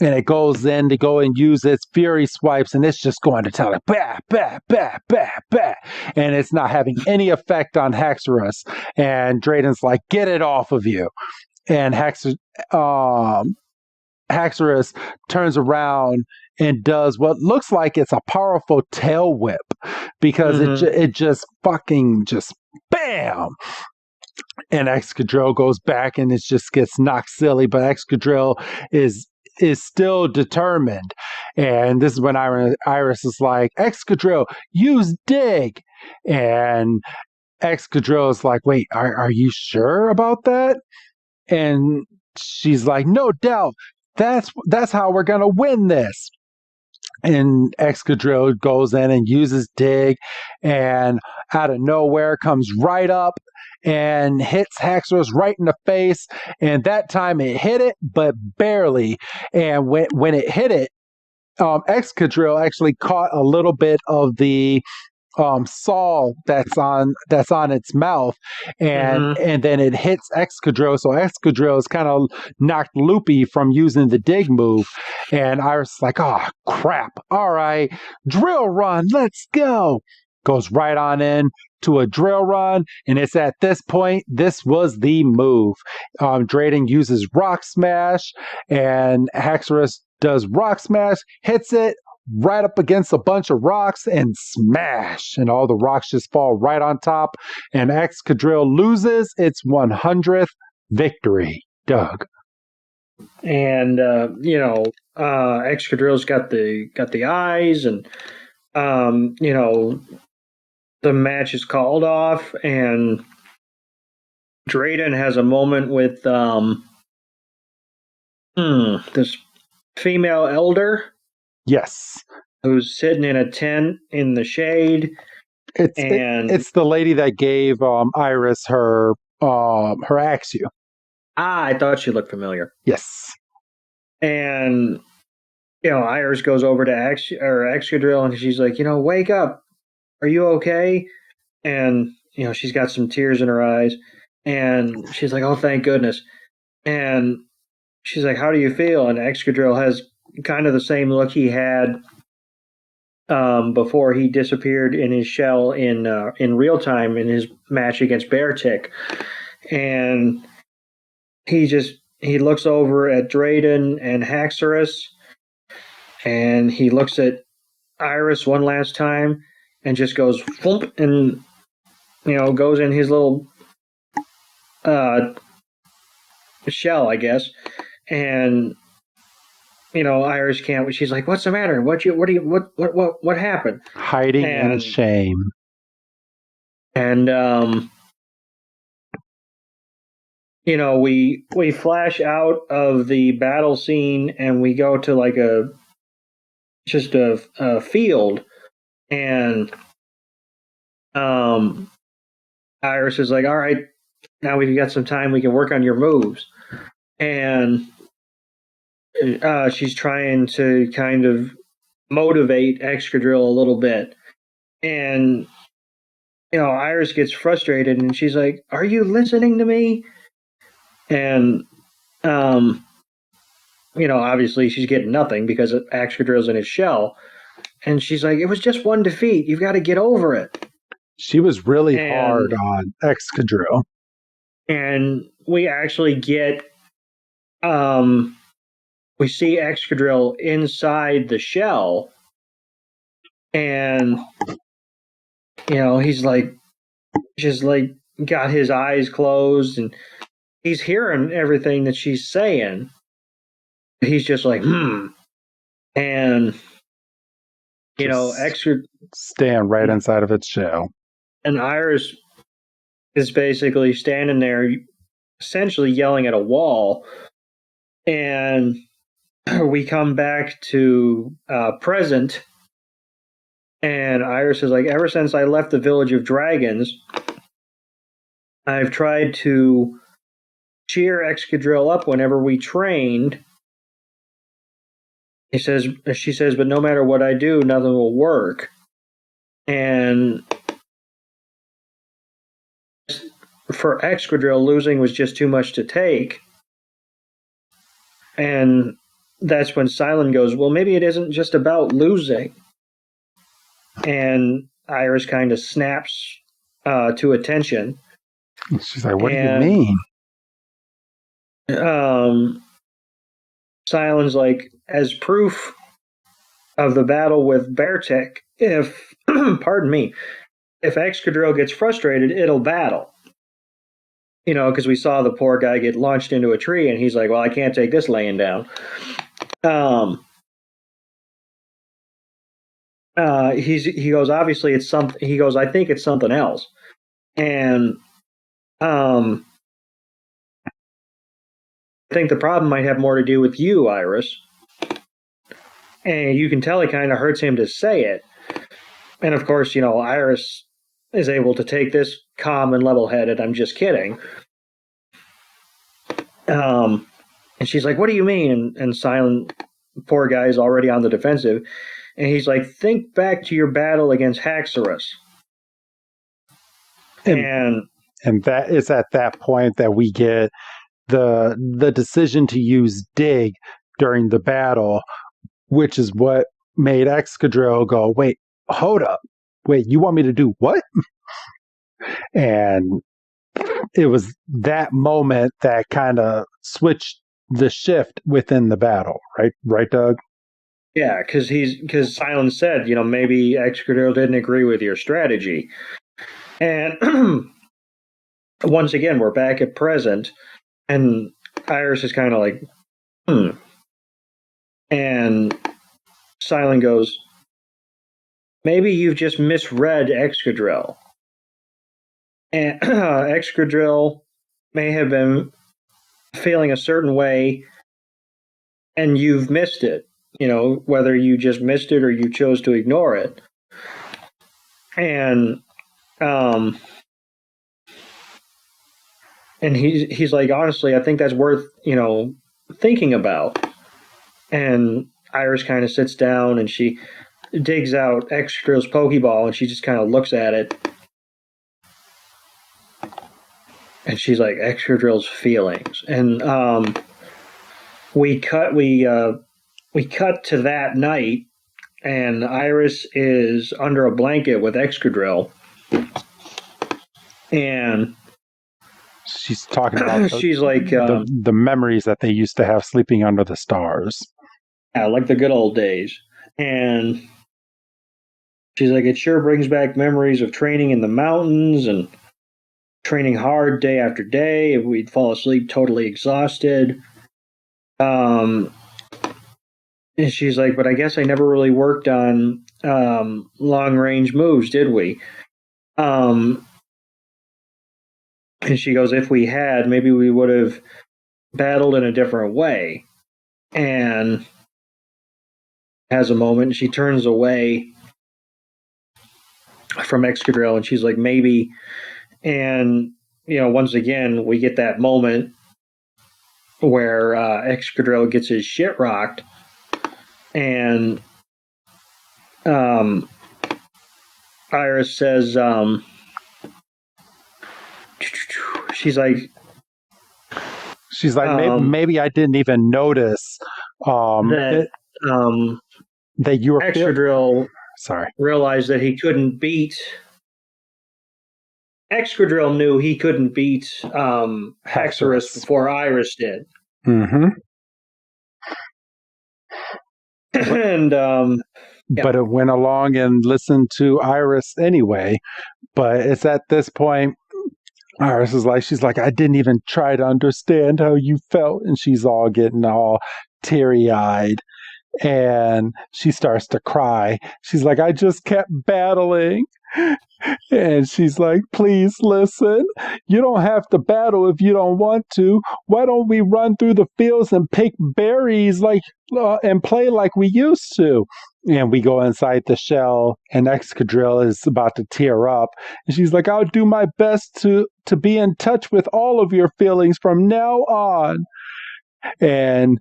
And it goes in to go and use its Fury Swipes, and it's just going to tell it, bah, bah, bah, bah, bah. And it's not having any effect on Haxorus. And Drayden's like, get it off of you. And Haxorus turns around and does what looks like it's a powerful tail whip, because it just fucking just bam. And Excadrill goes back and it just gets knocked silly, but Excadrill is is still determined. And this is when Iris is like, Excadrill, use dig. And Excadrill is like, wait, are you sure about that? And she's like, no doubt. That's how we're gonna win this. And Excadrill goes in and uses dig, and out of nowhere comes right up and hits Haxorus right in the face. And that time it hit it, but barely. And when it hit it, Excadrill actually caught a little bit of the saw that's on its mouth, and Mm-hmm. and then it hits Excadrill, so Excadrill is kind of knocked loopy from using the dig move. And Iris is like, oh crap, all right, drill run, let's go. Goes right on in to a drill run, and it's at this point, this was the move. Drayden uses rock smash, and Haxorus does rock smash, hits it right up against a bunch of rocks and smash, and all the rocks just fall right on top, and Excadrill loses its 100th victory. Doug. And Excadrill's got the eyes, and the match is called off, and Drayden has a moment with this female elder. Yes. Who's sitting in a tent in the shade. It's the lady that gave Iris her Axew. I thought she looked familiar. Yes. And Iris goes over to Excadrill, and she's like, wake up. Are you okay? And she's got some tears in her eyes, and she's like, oh, thank goodness. And she's like, how do you feel? And Excadrill has kind of the same look he had before he disappeared in his shell in real time in his match against Beartick. And he looks over at Drayden and Haxorus, and he looks at Iris one last time and just goes thump, and goes in his little shell, I guess. And Iris can't. She's like, "What's the matter? What happened?" Hiding in shame. And we flash out of the battle scene, and we go to like a field, and Iris is like, "All right, now we've got some time. We can work on your moves," and she's trying to kind of motivate Excadrill a little bit. And, Iris gets frustrated, and she's like, are you listening to me? And, obviously she's getting nothing because Excadrill's in his shell. And she's like, it was just one defeat. You've got to get over it. She was really hard on Excadrill. And we actually get... we see Excadrill inside the shell, and he's like, just like got his eyes closed, and he's hearing everything that she's saying. He's just like, and Excadrill stand right inside of its shell, and Iris is basically standing there, essentially yelling at a wall, and we come back to present, and Iris is like, ever since I left the Village of Dragons, I've tried to cheer Excadrill up whenever we trained. She says, but no matter what I do, nothing will work. And for Excadrill, losing was just too much to take. And that's when Silent goes, well, maybe it isn't just about losing. And Iris kind of snaps to attention. She's like, what do you mean? Silent's like, as proof of the battle with Beartick, if, pardon me, if Excadrill gets frustrated, it'll battle. Because we saw the poor guy get launched into a tree, and he's like, well, I can't take this laying down. um, he goes, obviously it's something. He goes, I think it's something else, and um, I think the problem might have more to do with you, Iris. And you can tell it kind of hurts him to say it. And of course, Iris is able to take this calm and level-headed. I'm just kidding. And she's like, "What do you mean?" And Silent, poor guy, is already on the defensive. And he's like, "Think back to your battle against Haxorus." And that is at that point that we get the decision to use dig during the battle, which is what made Excadrill go, wait, hold up. Wait, you want me to do what? And it was that moment that kind of switched the shift within the battle, right? Right, Doug? yeah, because Silent said, maybe Excadrill didn't agree with your strategy. And once again, we're back at present, and Iris is kind of like, And Silent goes, maybe you've just misread Excadrill. And Excadrill may have been feeling a certain way, and you've missed it. Whether you just missed it or you chose to ignore it. And and he's like, honestly, I think that's worth thinking about. And Iris kind of sits down and she digs out Excadrill's Pokeball and she just kind of looks at it. And she's like, Excadrill's feelings. And we cut to that night, and Iris is under a blanket with Excadrill. And she's talking about she's like the memories that they used to have sleeping under the stars. Yeah, like the good old days. And she's like, it sure brings back memories of training in the mountains and training hard day after day. We'd fall asleep totally exhausted. And she's like, but I guess I never really worked on long range moves, did we? And she goes, if we had, maybe we would have battled in a different way. And has a moment, she turns away from Excadrill and she's like, maybe. And, once again, we get that moment where Excadrill gets his shit rocked. And Iris says, she's like, maybe I didn't even notice that you were Excadrill realized that he couldn't beat. Excadrill knew he couldn't beat Haxorus before Iris did. Mm-hmm. And but it went along and listened to Iris anyway. But it's at this point, Iris is like, she's like, I didn't even try to understand how you felt. And she's all getting all teary-eyed. And she starts to cry. She's like, I just kept battling. And she's like, please listen. You don't have to battle if you don't want to. Why don't we run through the fields and pick berries and play like we used to? And we go inside the shell, and Excadrill is about to tear up. And she's like, I'll do my best to be in touch with all of your feelings from now on. And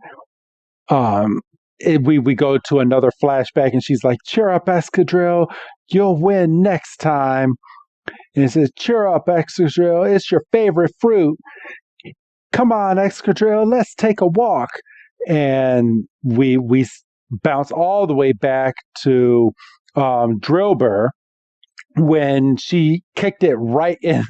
we go to another flashback, and she's like, cheer up, Excadrill. You'll win next time. And it says, cheer up, Excadrill. It's your favorite fruit. Come on, Excadrill. Let's take a walk. And we bounce all the way back to Drillbur, when she kicked it right in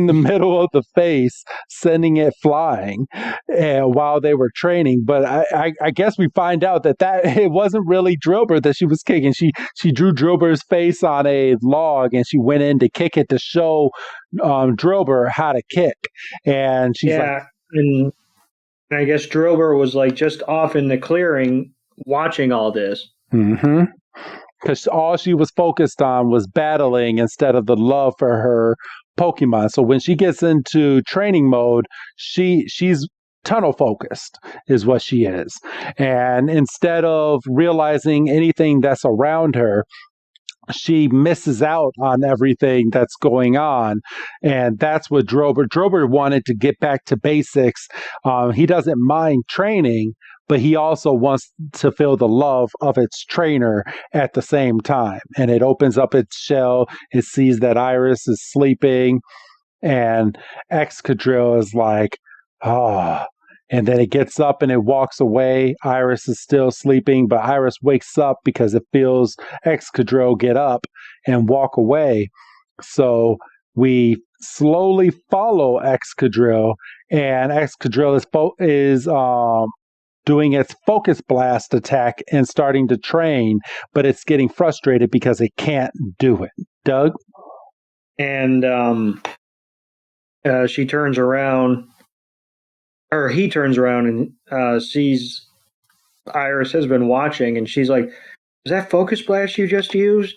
the middle of the face, sending it flying while they were training. But I guess we find out that it wasn't really Drillbur that she was kicking. She drew Drillbur's face on a log and she went in to kick it to show Drillbur how to kick. And she's like, And I guess Drober was like just off in the clearing watching all this. Mm-hmm. Because all she was focused on was battling instead of the love for her Pokemon. So when she gets into training mode, she's tunnel focused is what she is. And instead of realizing anything that's around her, she misses out on everything that's going on. And that's what Drober wanted to get back to basics. He doesn't mind training, but he also wants to feel the love of its trainer at the same time. And it opens up its shell. It sees that Iris is sleeping, and Excadrill is like, oh. And then it gets up and it walks away. Iris is still sleeping, but Iris wakes up because it feels Excadrill get up and walk away. So we slowly follow Excadrill, and Excadrill is doing its focus blast attack and starting to train, but it's getting frustrated because it can't do it. Doug? And she turns around, or he turns around and sees Iris has been watching, and she's like, "Is that focus blast you just used?"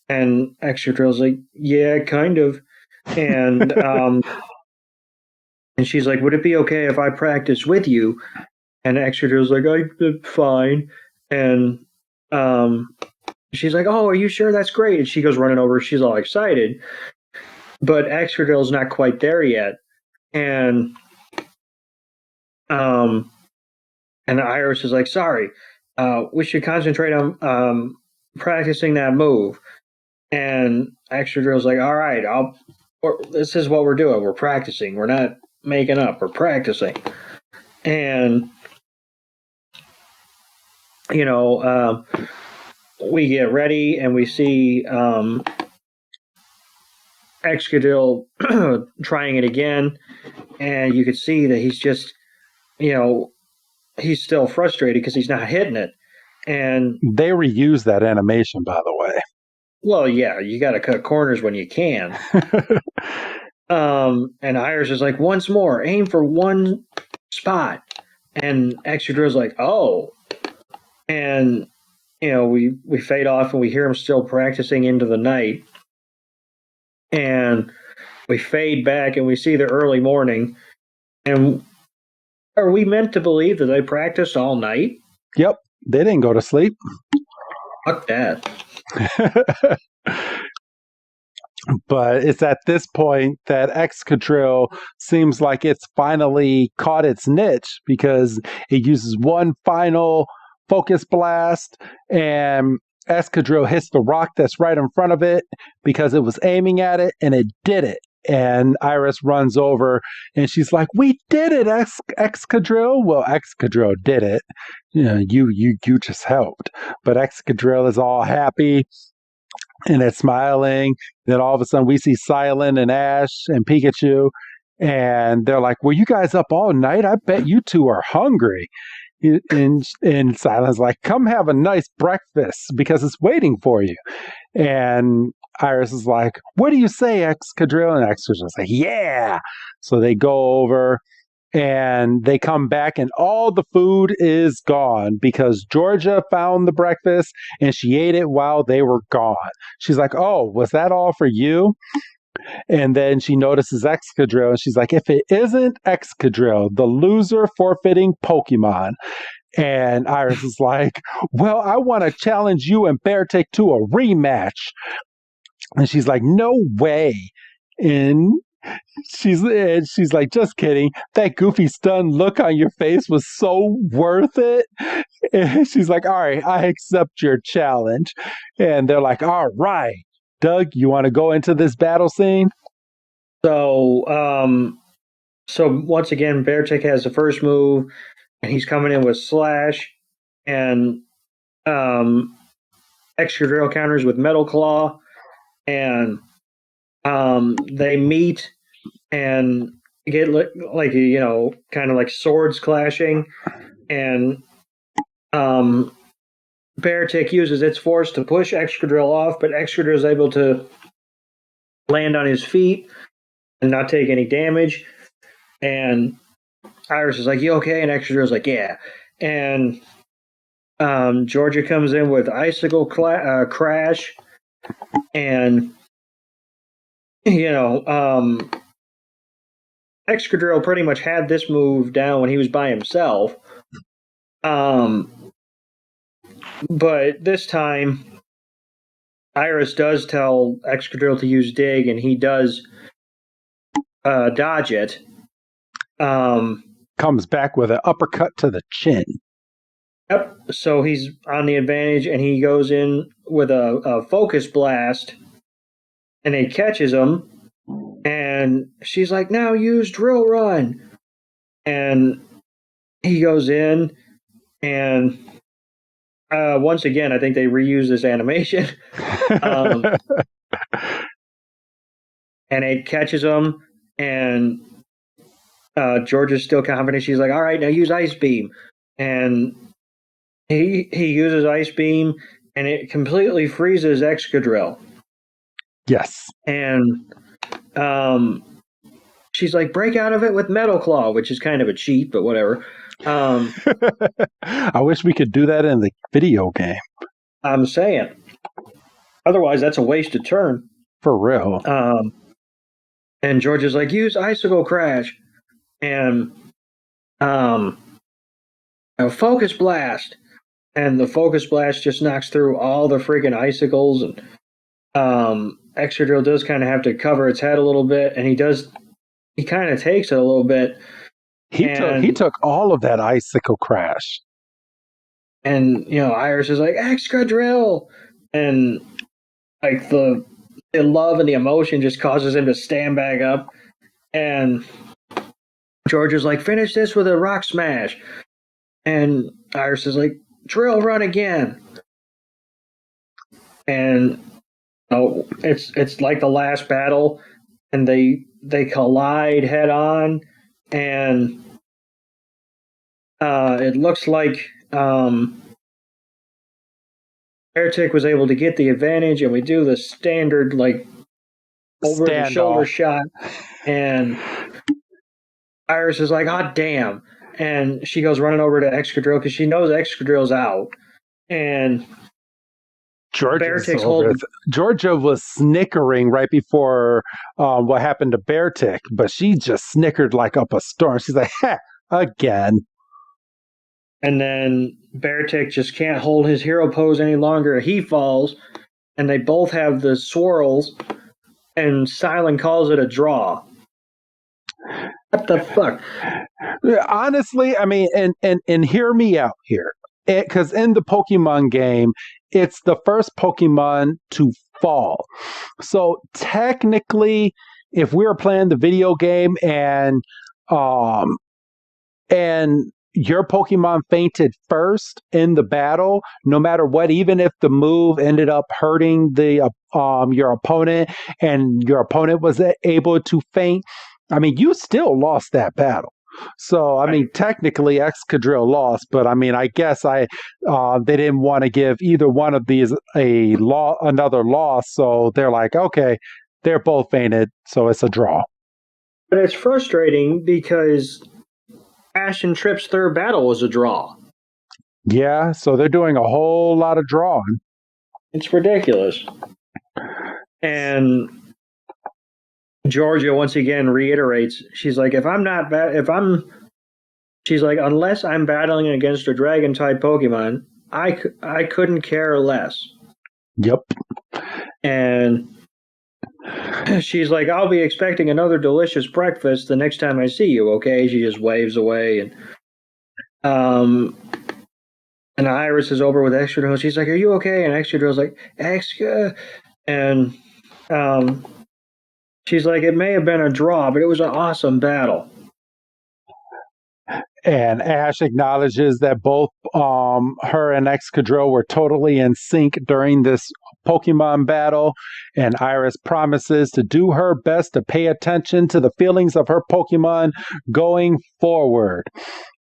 And Excadrill's like, "Yeah, kind of." And and she's like, "Would it be okay if I practice with you?" And Excadrill's like, "Fine." And she's like, "Oh, are you sure? That's great." And she goes running over. She's all excited, but Excadrill's not quite there yet. And and Iris is like, "Sorry, we should concentrate on practicing that move." And Excadrill's like, "All right, this is what we're doing. We're practicing. We're not making up. We're practicing." And we get ready and we see Excadrill trying it again, and you can see that he's just, he's still frustrated because he's not hitting it. And they reuse that animation, by the way. Well, yeah, you got to cut corners when you can. And Iris is like, "Once more, aim for one spot." And Excadrill's like, "Oh." And we fade off and we hear him still practicing into the night. And we fade back and we see the early morning. And are we meant to believe that they practiced all night? Yep, they didn't go to sleep. Fuck that. But it's at this point that Excadrill seems like it's finally caught its niche, because it uses one final focus blast and Excadrill hits the rock that's right in front of it because it was aiming at it, and it did it. And Iris runs over and she's like, "We did it, Excadrill." Well, Excadrill did it. You just helped. But Excadrill is all happy and it's smiling. Then all of a sudden we see Silent and Ash and Pikachu, and they're like, "Were you guys up all night? I bet you two are hungry." And Silent's like, "Come have a nice breakfast because it's waiting for you." And Iris is like, "What do you say, Excadrill?" And Excadrill's like, "Yeah." So they go over and they come back and all the food is gone because Georgia found the breakfast and she ate it while they were gone. She's like, "Oh, was that all for you?" And then she notices Excadrill and she's like, "If it isn't Excadrill, the loser forfeiting Pokemon." And Iris is like, "Well, I want to challenge you and Beartick to a rematch." And she's like, "No way." And she's like, "Just kidding. That goofy stunned look on your face was so worth it." And she's like, "All right, I accept your challenge." And they're like, "All right, Doug, you want to go into this battle scene?" So once again, Beartick has the first move, and he's coming in with Slash, and Excadrill counters with Metal Claw, and they meet and get like kind of like swords clashing, and Beartick uses its force to push Excadrill off, but Excadrill is able to land on his feet and not take any damage. And Iris is like, "You okay?" And Excadrill's like, "Yeah." And Georgia comes in with Icicle Crash, and Excadrill pretty much had this move down when he was by himself. But this time, Iris does tell Excadrill to use Dig, and he does dodge it. Comes back with an uppercut to the chin. Yep. So he's on the advantage, and he goes in with a Focus Blast, and it catches him. And she's like, "Now use Drill Run." And he goes in, and once again, I think they reuse this animation. And it catches him, and Georgia's still confident. She's like, "All right, now use Ice Beam." And he uses Ice Beam, and it completely freezes Excadrill. Yes. And she's like, "Break out of it with Metal Claw," which is kind of a cheat, but whatever. I wish we could do that in the video game. I'm saying. Otherwise, that's a wasted turn. For real. And George is like, "Use Icicle Crash." And a Focus Blast. And the Focus Blast just knocks through all the freaking icicles. And Excadrill does kind of have to cover its head a little bit. And he kind of takes it a little bit. He took all of that Icicle Crash. And, Iris is like, "Excadrill!" And, like, the love and the emotion just causes him to stand back up. And George is like, "Finish this with a Rock Smash." And Iris is like, "Drill Run again." And it's like the last battle, and they collide head on, and it looks like Beartick was able to get the advantage, and we do the standard over the shoulder shot, and Iris is like, "Oh damn." And she goes running over to Excadrill because she knows Excadrill's out. And Georgia was snickering right before what happened to Beartick, but she just snickered like up a storm. She's like, "Ha, again." And then Beartick just can't hold his hero pose any longer. He falls, and they both have the swirls, and Silent calls it a draw. What the fuck? Honestly, I mean, and hear me out here. Because in the Pokemon game, it's the first Pokemon to fall. So technically, if we were playing the video game and your Pokemon fainted first in the battle, no matter what, even if the move ended up hurting the your opponent and your opponent was able to faint, I mean, you still lost that battle. So, I mean, technically, Excadrill lost, but I mean, I guess they didn't want to give either one of these another loss, so they're like, okay, they're both fainted, so it's a draw. But it's frustrating because Ash and Trip's third battle was a draw. Yeah, so they're doing a whole lot of drawing. It's ridiculous. And Georgia once again reiterates, she's like, she's like, "Unless I'm battling against a dragon type Pokemon, I couldn't care less." Yep. And she's like, "I'll be expecting another delicious breakfast the next time I see you, okay?" She just waves away. And Iris is over with Excadrill. She's like, "Are you okay?" And Excadrill's like, "Exca." And she's like, "It may have been a draw, but it was an awesome battle." And Ash acknowledges that both her and Excadrill were totally in sync during this Pokemon battle. And Iris promises to do her best to pay attention to the feelings of her Pokemon going forward.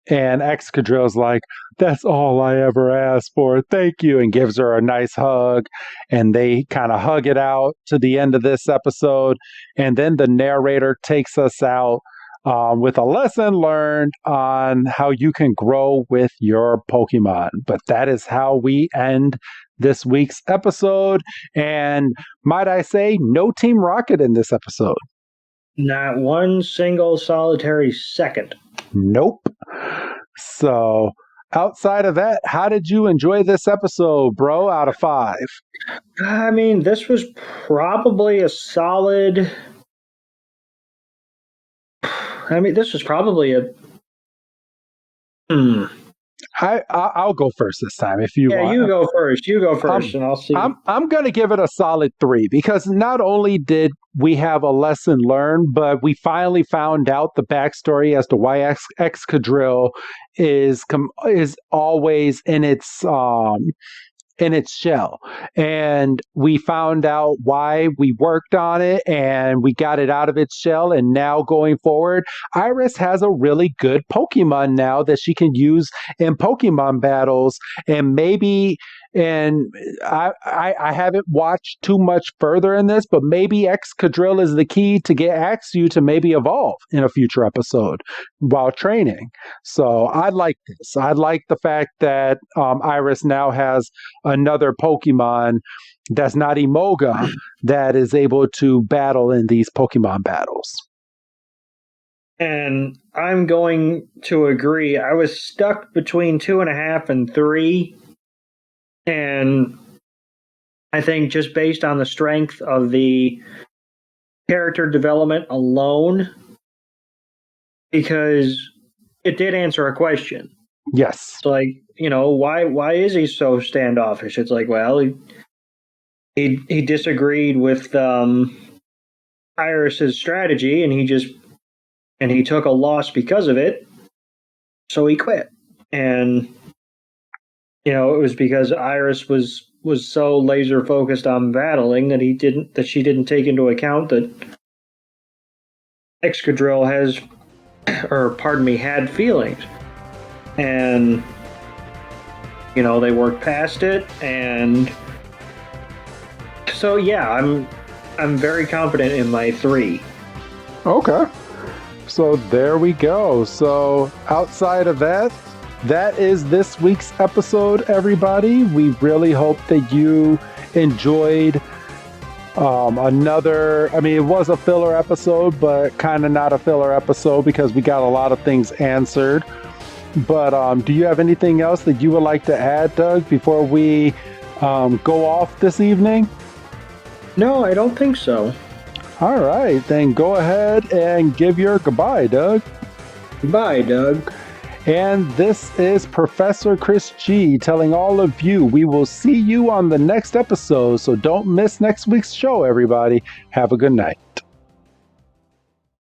And Excadrill's like, "That's all I ever asked for. Thank you." And gives her a nice hug. And they kind of hug it out to the end of this episode. And then the narrator takes us out with a lesson learned on how you can grow with your Pokemon. But that is how we end this week's episode. And might I say, no Team Rocket in this episode. Not one single solitary second. Nope. So, outside of that, how did you enjoy this episode, bro, out of 5? I mean, this was probably a solid... this was probably a... I'll go first this time if you want. Yeah, you go first, and I'll see. I'm going to give it a solid 3 because not only did we have a lesson learned, but we finally found out the backstory as to why Excadrill is always in its shell. And we found out why we worked on it and we got it out of its shell. And now going forward, Iris has a really good Pokemon now that she can use in Pokemon battles. And maybe, and I haven't watched too much further in this, but maybe Excadrill is the key to get Axew to maybe evolve in a future episode while training. So I like this. I like the fact that Iris now has another Pokemon that's not Emoga that is able to battle in these Pokemon battles. And I'm going to agree. I was stuck between 2.5 and 3. And I think just based on the strength of the character development alone, because it did answer a question. Yes. It's like, why is he so standoffish? It's like, well, he disagreed with Iris's strategy, and he took a loss because of it, so he quit. And it was because Iris was so laser focused on battling that she didn't take into account that Excadrill had feelings. And they worked past it, and so yeah, I'm very confident in my 3. Okay. So there we go. So outside of that is this week's episode, everybody. We really hope that you enjoyed it was a filler episode, but kind of not a filler episode because we got a lot of things answered. But do you have anything else that you would like to add, Doug, before we go off this evening? No, I don't think so. All right, then go ahead and give your goodbye, Doug. Bye, Doug. And this is Professor Chris G telling all of you we will see you on the next episode. So don't miss next week's show, everybody. Have a good night.